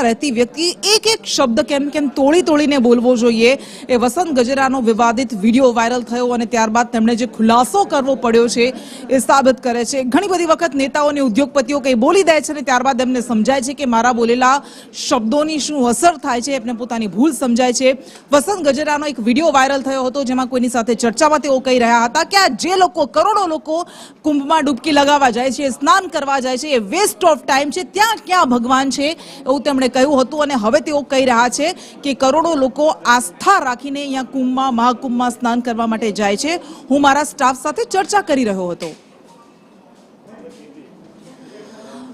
વિસ્તારમાં રહેતી વ્યક્તિ એક એક શબ્દ કેમ કેમ તોડી તોડીને બોલવો જોઈએ એ વસંત ગજેરાનો વિવાદિત વિડીયો વાયરલ થયો અને ત્યારબાદ તેમણે જે ખુલાસો કરવો પડ્યો છે એ સાબિત કરે છે। ઘણી બધી વખત નેતાઓ અને ઉદ્યોગપતિઓ કંઈ બોલી દે છે અને ત્યારબાદ એમને સમજાય છે કે મારા બોલેલા શબ્દોની શું અસર થાય છે, એમને પોતાની ભૂલ સમજાય છે। વસંત ગજેરાનો એક વિડીયો વાયરલ થયો હતો જેમાં કોઈની સાથે ચર્ચામાં તેઓ કહી રહ્યા હતા કે આ જે લોકો કરોડો લોકો કુંભમાં ડૂબકી લગાવવા જાય છે, સ્નાન કરવા જાય છે, એ વેસ્ટ ઓફ ટાઈમ છે, ત્યાં ક્યાં ભગવાન છે એવું તેમણે કહ્યું હતું। અને હવે તેઓ કહી રહ્યા છે કે કરોડો લોકો આસ્થા રાખીને અહીંયા કુંભમાં મહાકુંભમાં સ્નાન કરવા માટે જાય છે। હું મારા સ્ટાફ સાથે ચર્ચા કરી રહ્યો હતો।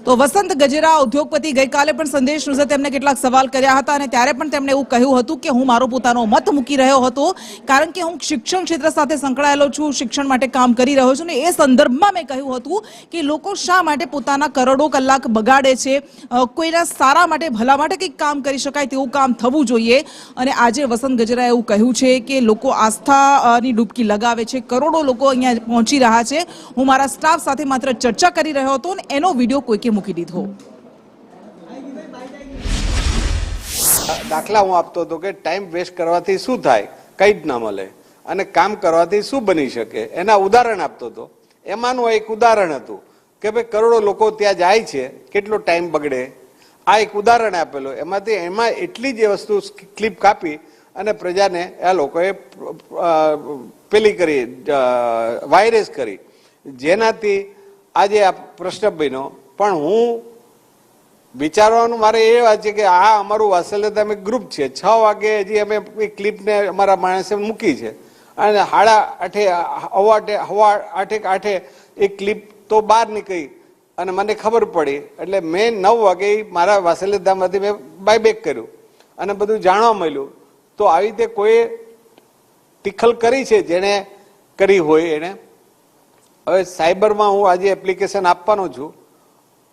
તો વસંત ગજેરા ઉદ્યોગપતિ ગઈકાલે પણ સંદેશ ન્યૂઝે તેમને કેટલાક સવાલ કર્યા હતા અને ત્યારે પણ તેમણે એવું કહ્યું હતું કે હું મારો પોતાનો મત મૂકી રહ્યો હતો કારણ કે હું શિક્ષણ ક્ષેત્ર સાથે સંકળાયેલો છું, શિક્ષણ માટે કામ કરી રહ્યો છું ને એ સંદર્ભમાં મેં કહ્યું હતું કે લોકો શા માટે પોતાના કરોડો કલાક બગાડે છે, કોઈના સારા માટે ભલા માટે કંઈક કામ કરી શકાય તેવું કામ થવું જોઈએ। અને આજે વસંત ગજેરાએ એવું કહ્યું છે કે લોકો આસ્થાની ડૂબકી લગાવે છે, કરોડો લોકો અહીંયા પહોંચી રહ્યા છે। હું મારા સ્ટાફ સાથે માત્ર ચર્ચા કરી રહ્યો હતો અને એનો વિડીયો કોઈકે મૂકી દીધો। દાખલા હું આપતો હતો કે ટાઈમ વેસ્ટ કરવાથી શું થાય, કઈ જ ના મળે, અને કામ કરવાથી શું બની શકે એના ઉદાહરણ આપતો હતો। એમાંનું એક ઉદાહરણ હતું કે ભાઈ કરોડો લોકો ત્યાં જાય છે, કેટલો ટાઈમ બગડે, આ એક ઉદાહરણ આપેલું। એમાં એટલી જ વસ્તુ ક્લિપ કાપી અને પ્રજાને આ લોકોએ પેલી કરી, વાયરસ કરી, જેનાથી આજે આ પ્રશ્ન બન્યો। પણ હું વિચારવાનું મારે એ વાત છે કે આ અમારું વાત્સલ્યધામ એક ગ્રુપ છે, 6 વાગે હજી અમે એ ક્લિપને અમારા માણસે મૂકી છે અને 8:30 હવા આઠે એ ક્લિપ તો બહાર નીકળી અને મને ખબર પડી એટલે મેં 9 વાગે મારા વાત્સલ્યધામમાંથી મેં બાયબેક કર્યું અને બધું જાણવા મળ્યું। તો આવી રીતે કોઈ ટિખલ કરી છે જેણે કરી હોય એને। હવે સાયબરમાં હું આજે એપ્લિકેશન આપવાનો છું